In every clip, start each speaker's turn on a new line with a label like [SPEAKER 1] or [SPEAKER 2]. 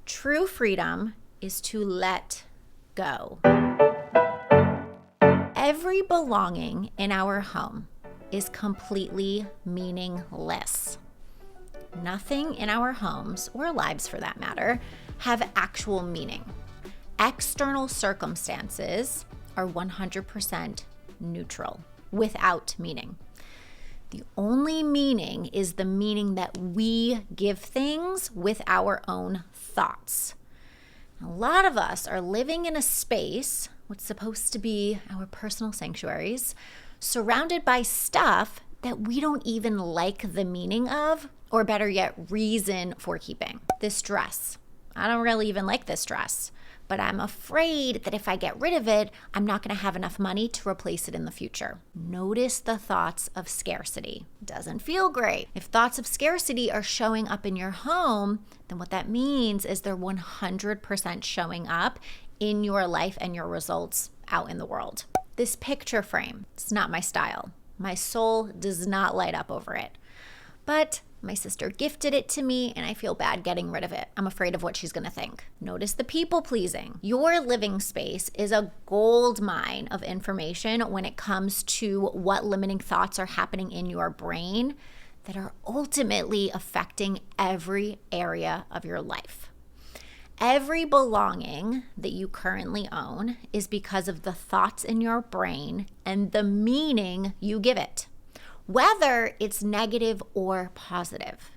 [SPEAKER 1] True freedom is to let go. Every belonging in our home is completely meaningless. Nothing in our homes, or lives for that matter, have actual meaning. External circumstances are 100% neutral, without meaning. The only meaning is the meaning that we give things with our own thoughts. A lot of us are living in a space, what's supposed to be our personal sanctuaries, surrounded by stuff that we don't even like the meaning of, or better yet, reason for keeping. This dress. I don't really even like this dress, but I'm afraid that if I get rid of it, I'm not going to have enough money to replace it in the future. Notice the thoughts of scarcity. Doesn't feel great. If thoughts of scarcity are showing up in your home, then what that means is they're 100% showing up in your life and your results out in the world. This picture frame, it's not my style. My soul does not light up over it. But my sister gifted it to me and I feel bad getting rid of it. I'm afraid of what she's gonna think. Notice the people pleasing. Your living space is a gold mine of information when it comes to what limiting thoughts are happening in your brain that are ultimately affecting every area of your life. Every belonging that you currently own is because of the thoughts in your brain and the meaning you give it, whether it's negative or positive.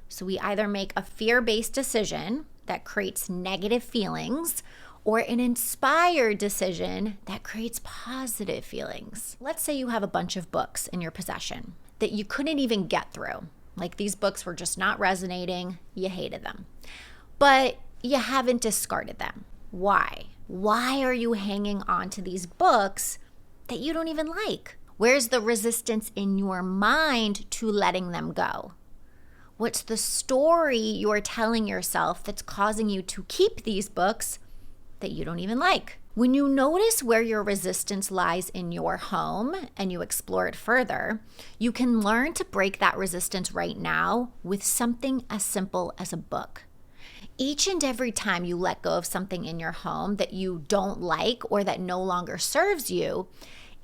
[SPEAKER 1] So we either make a fear-based decision that creates negative feelings or an inspired decision that creates positive feelings. Let's say you have a bunch of books in your possession that you couldn't even get through. Like these books were just not resonating, you hated them. But you haven't discarded them. Why? Why are you hanging on to these books that you don't even like? Where's the resistance in your mind to letting them go? What's the story you're telling yourself that's causing you to keep these books that you don't even like? When you notice where your resistance lies in your home and you explore it further, you can learn to break that resistance right now with something as simple as a book. Each and every time you let go of something in your home that you don't like or that no longer serves you,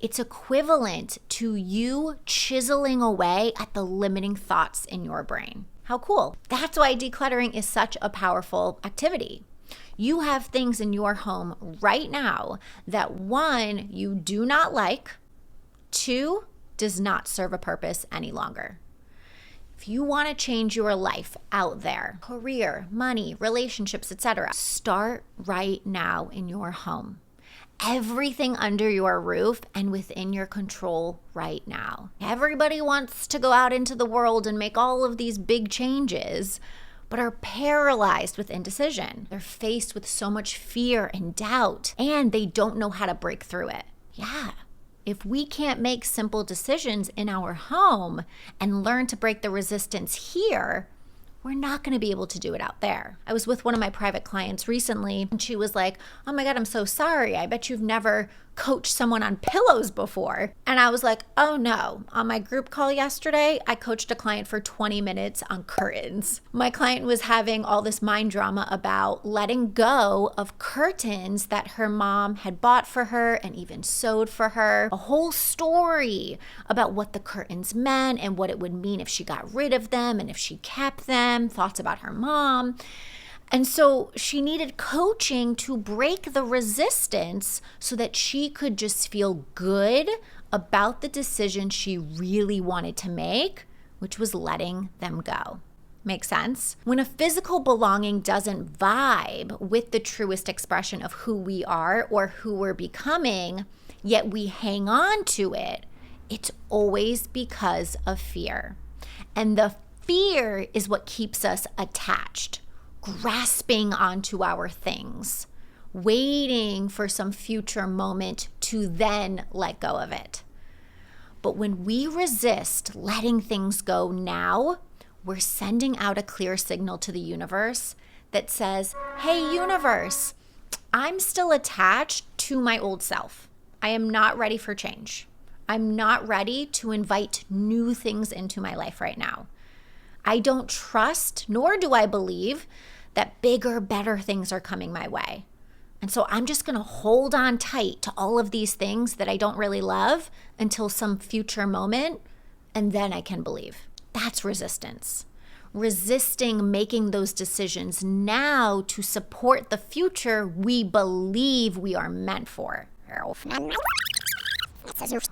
[SPEAKER 1] it's equivalent to you chiseling away at the limiting thoughts in your brain. How cool. That's why decluttering is such a powerful activity. You have things in your home right now that 1, you do not like, 2, does not serve a purpose any longer. If you want to change your life out there, career, money, relationships, etc., start right now in your home. Everything under your roof and within your control right now. Everybody wants to go out into the world and make all of these big changes, but are paralyzed with indecision. They're faced with so much fear and doubt, and they don't know how to break through it. Yeah. If we can't make simple decisions in our home and learn to break the resistance here, we're not going to be able to do it out there. I was with one of my private clients recently, and she was like, oh my God, I'm so sorry. I bet you've never coached someone on pillows before. And I was like, oh no. On my group call yesterday, I coached a client for 20 minutes on curtains. My client was having all this mind drama about letting go of curtains that her mom had bought for her and even sewed for her. A whole story about what the curtains meant and what it would mean if she got rid of them and if she kept them, thoughts about her mom. And so she needed coaching to break the resistance so that she could just feel good about the decision she really wanted to make, which was letting them go. Make sense? When a physical belonging doesn't vibe with the truest expression of who we are or who we're becoming, yet we hang on to it, it's always because of fear. And the fear is what keeps us attached, grasping onto our things, waiting for some future moment to then let go of it. But when we resist letting things go now, we're sending out a clear signal to the universe that says, hey, universe, I'm still attached to my old self. I am not ready for change. I'm not ready to invite new things into my life right now. I don't trust, nor do I believe, that bigger, better things are coming my way. And so I'm just going to hold on tight to all of these things that I don't really love until some future moment, and then I can believe. That's resistance. Resisting making those decisions now to support the future we believe we are meant for.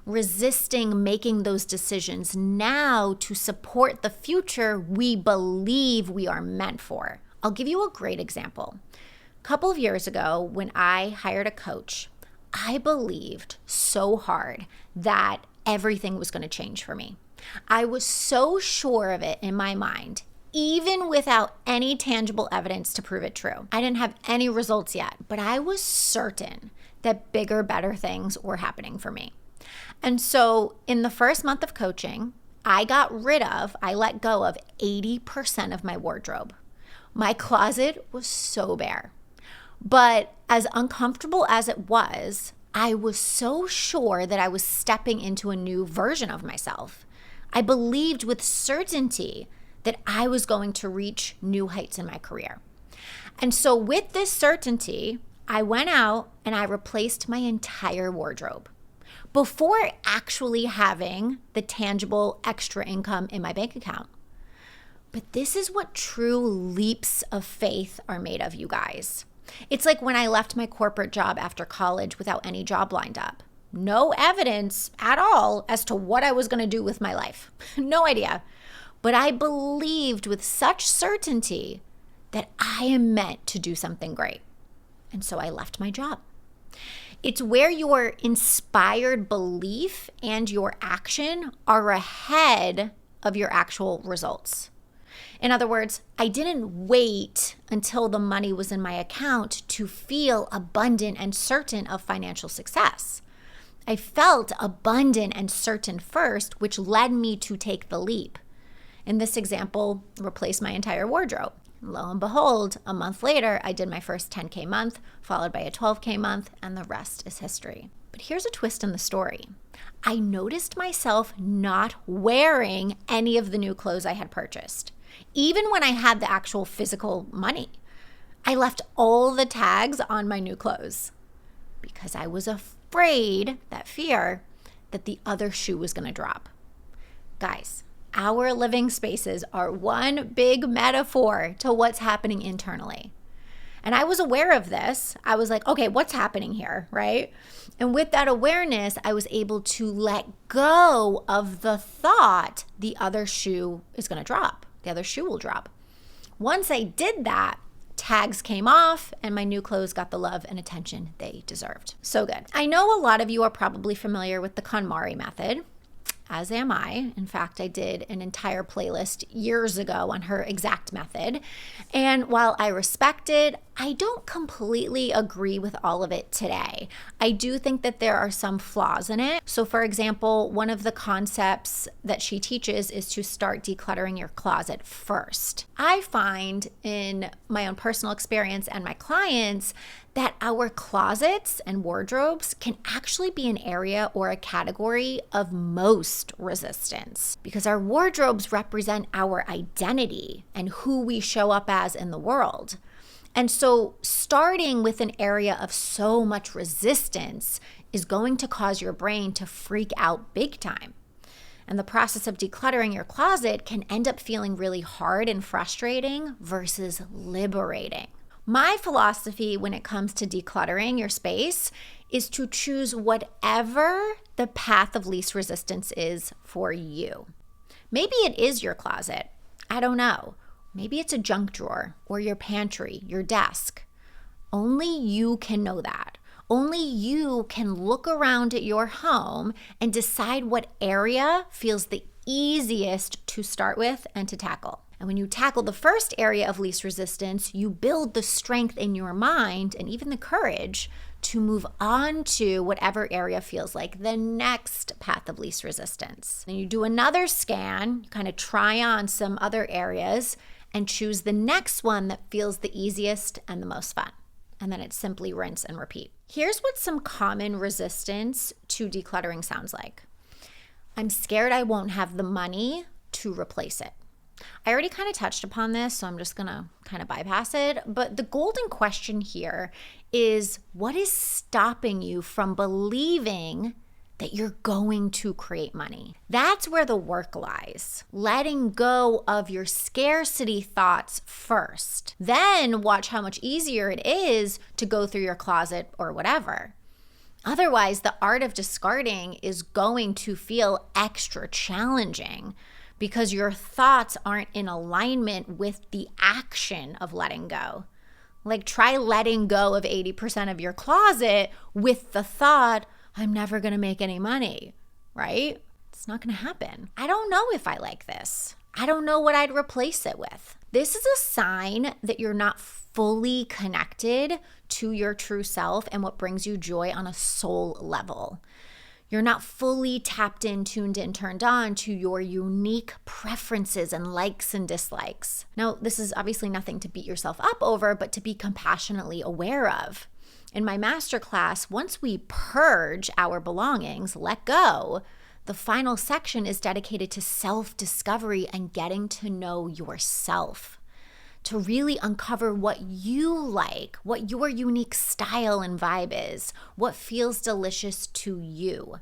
[SPEAKER 1] Resisting making those decisions now to support the future we believe we are meant for. I'll give you a great example. A couple of years ago, when I hired a coach, I believed so hard that everything was going to change for me. I was so sure of it in my mind, even without any tangible evidence to prove it true. I didn't have any results yet, but I was certain that bigger, better things were happening for me. And so in the first month of coaching, I let go of 80% of my wardrobe. My closet was so bare. But as uncomfortable as it was, I was so sure that I was stepping into a new version of myself. I believed with certainty that I was going to reach new heights in my career. And so with this certainty, I went out and I replaced my entire wardrobe before actually having the tangible extra income in my bank account. But this is what true leaps of faith are made of, you guys. It's like when I left my corporate job after college without any job lined up. No evidence at all as to what I was going to do with my life. No idea. But I believed with such certainty that I am meant to do something great. And so I left my job. It's where your inspired belief and your action are ahead of your actual results. In other words, I didn't wait until the money was in my account to feel abundant and certain of financial success. I felt abundant and certain first, which led me to take the leap. In this example, replace my entire wardrobe. Lo and behold, a month later, I did my first 10K month, followed by a 12K month, and the rest is history. But here's a twist in the story. I noticed myself not wearing any of the new clothes I had purchased, even when I had the actual physical money. I left all the tags on my new clothes because I was afraid, that fear, that the other shoe was going to drop. Guys, our living spaces are one big metaphor to what's happening internally. And I was aware of this. I was like, okay, what's happening here, right? And with that awareness, I was able to let go of the thought the other shoe is going to drop. The other shoe will drop. Once I did that, tags came off and my new clothes got the love and attention they deserved. So good. I know a lot of you are probably familiar with the KonMari method, as am I. In fact, I did an entire playlist years ago on her exact method. And while I respect it, I don't completely agree with all of it today. I do think that there are some flaws in it. So for example, one of the concepts that she teaches is to start decluttering your closet first. I find in my own personal experience and my clients that our closets and wardrobes can actually be an area or a category of most resistance because our wardrobes represent our identity and who we show up as in the world. And so starting with an area of so much resistance is going to cause your brain to freak out big time. And the process of decluttering your closet can end up feeling really hard and frustrating versus liberating. My philosophy when it comes to decluttering your space is to choose whatever the path of least resistance is for you. Maybe it is your closet. I don't know. Maybe it's a junk drawer or your pantry, your desk. Only you can know that. Only you can look around at your home and decide what area feels the easiest to start with and to tackle. And when you tackle the first area of least resistance, you build the strength in your mind and even the courage to move on to whatever area feels like the next path of least resistance. Then you do another scan, kind of try on some other areas and choose the next one that feels the easiest and the most fun. And then it's simply rinse and repeat. Here's what some common resistance to decluttering sounds like. I'm scared I won't have the money to replace it. I already kind of touched upon this, so I'm just going to kind of bypass it. But the golden question here is, what is stopping you from believing that you're going to create money? That's where the work lies. Letting go of your scarcity thoughts first. Then watch how much easier it is to go through your closet or whatever. Otherwise, the art of discarding is going to feel extra challenging because your thoughts aren't in alignment with the action of letting go. Like, try letting go of 80% of your closet with the thought, I'm never going to make any money, right? It's not going to happen. I don't know if I like this. I don't know what I'd replace it with. This is a sign that you're not fully connected to your true self and what brings you joy on a soul level. You're not fully tapped in, tuned in, turned on to your unique preferences and likes and dislikes. Now, this is obviously nothing to beat yourself up over, but to be compassionately aware of. In my masterclass, once we purge our belongings, let go, the final section is dedicated to self-discovery and getting to know yourself, to really uncover what you like, what your unique style and vibe is, what feels delicious to you,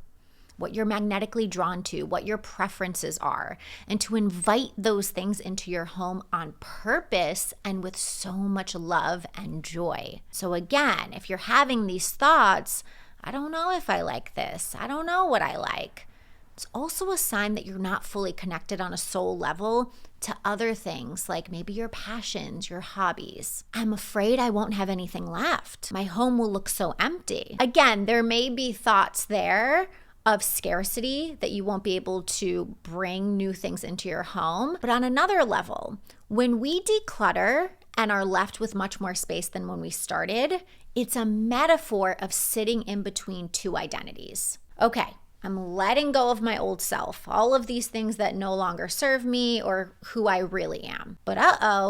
[SPEAKER 1] what you're magnetically drawn to, what your preferences are, and to invite those things into your home on purpose and with so much love and joy. So again, if you're having these thoughts, I don't know if I like this, I don't know what I like, it's also a sign that you're not fully connected on a soul level to other things, like maybe your passions, your hobbies. I'm afraid I won't have anything left. My home will look so empty. Again, there may be thoughts there of scarcity that you won't be able to bring new things into your home. But on another level, when we declutter and are left with much more space than when we started, it's a metaphor of sitting in between two identities. Okay, I'm letting go of my old self, all of these things that no longer serve me or who I really am. But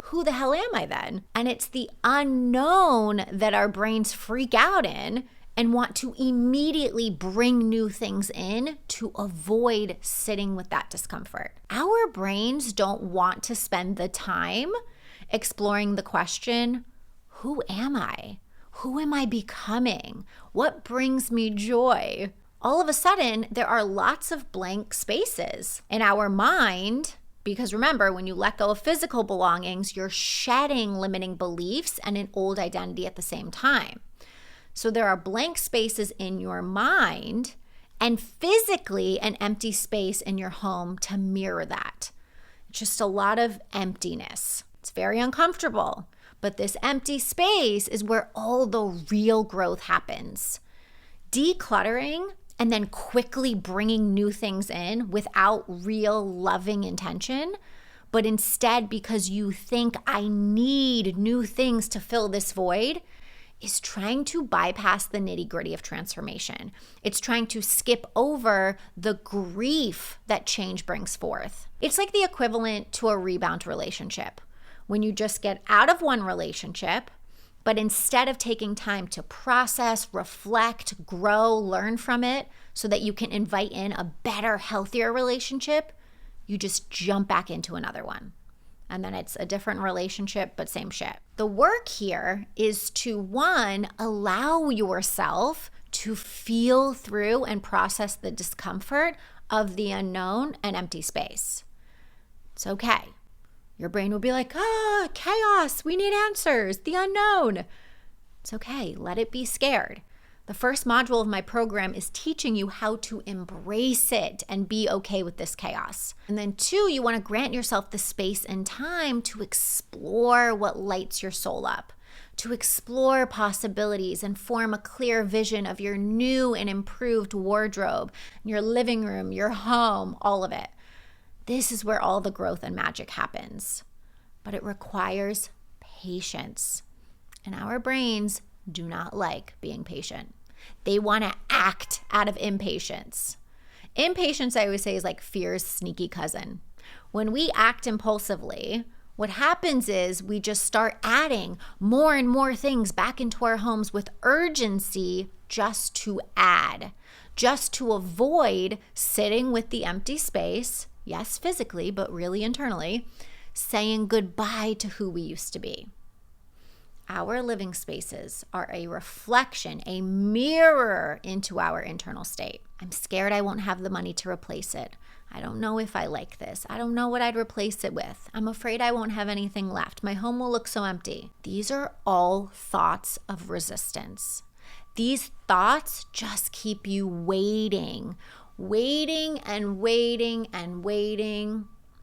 [SPEAKER 1] who the hell am I then? And it's the unknown that our brains freak out in and want to immediately bring new things in to avoid sitting with that discomfort. Our brains don't want to spend the time exploring the question, who am I? Who am I becoming? What brings me joy? All of a sudden, there are lots of blank spaces in our mind, because remember, when you let go of physical belongings, you're shedding limiting beliefs and an old identity at the same time. So there are blank spaces in your mind and physically an empty space in your home to mirror that. Just a lot of emptiness. It's very uncomfortable, but this empty space is where all the real growth happens. Decluttering and then quickly bringing new things in without real loving intention, but instead because you think I need new things to fill this void, is trying to bypass the nitty-gritty of transformation. It's trying to skip over the grief that change brings forth. It's like the equivalent to a rebound relationship. When you just get out of one relationship, but instead of taking time to process, reflect, grow, learn from it so that you can invite in a better, healthier relationship, you just jump back into another one. And then it's a different relationship, but same shit. The work here is to, one, allow yourself to feel through and process the discomfort of the unknown and empty space. It's okay. Your brain will be like, chaos, we need answers, the unknown. It's okay, let it be scared. The first module of my program is teaching you how to embrace it and be okay with this chaos. And then 2, you want to grant yourself the space and time to explore what lights your soul up, to explore possibilities and form a clear vision of your new and improved wardrobe, your living room, your home, all of it. This is where all the growth and magic happens. But it requires patience. And our brains do not like being patient. They want to act out of impatience. Impatience, I always say, is like fear's sneaky cousin. When we act impulsively, what happens is we just start adding more and more things back into our homes with urgency just to add, just to avoid sitting with the empty space, yes, physically, but really internally, saying goodbye to who we used to be. Our living spaces are a reflection, a mirror into our internal state. I'm scared I won't have the money to replace it. I don't know if I like this. I don't know what I'd replace it with. I'm afraid I won't have anything left. My home will look so empty. These are all thoughts of resistance. These thoughts just keep you waiting and waiting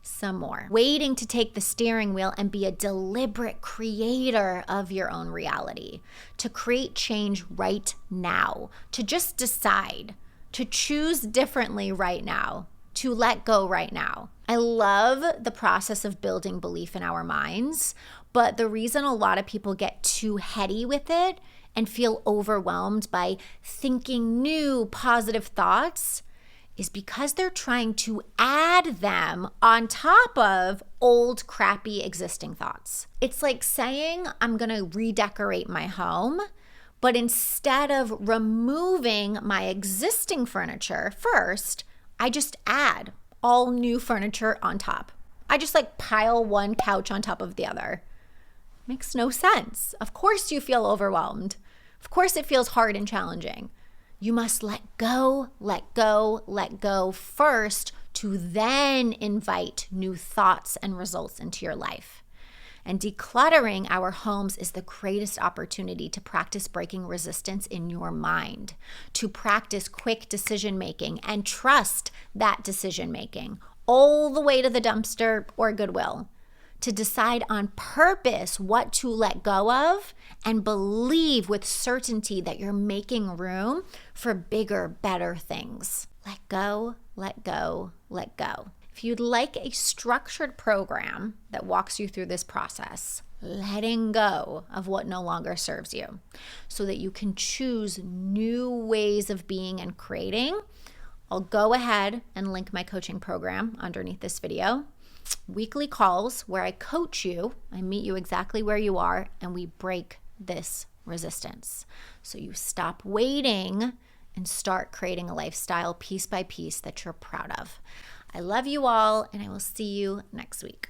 [SPEAKER 1] some more. Waiting to take the steering wheel and be a deliberate creator of your own reality. To create change right now. To just decide. To choose differently right now. To let go right now. I love the process of building belief in our minds, but the reason a lot of people get too heady with it and feel overwhelmed by thinking new positive thoughts is because they're trying to add them on top of old crappy existing thoughts. It's like saying I'm gonna redecorate my home, but instead of removing my existing furniture first, I just add all new furniture on top. I just pile one couch on top of the other. Makes no sense. Of course you feel overwhelmed. Of course it feels hard and challenging. You must let go first to then invite new thoughts and results into your life. And decluttering our homes is the greatest opportunity to practice breaking resistance in your mind, to practice quick decision making and trust that decision making all the way to the dumpster or Goodwill, to decide on purpose what to let go of and believe with certainty that you're making room for bigger, better things. Let go, let go, let go. If you'd like a structured program that walks you through this process, letting go of what no longer serves you so that you can choose new ways of being and creating, I'll go ahead and link my coaching program underneath this video. Weekly calls where I coach you, I meet you exactly where you are, and we break this resistance. So you stop waiting and start creating a lifestyle piece by piece that you're proud of. I love you all, and I will see you next week.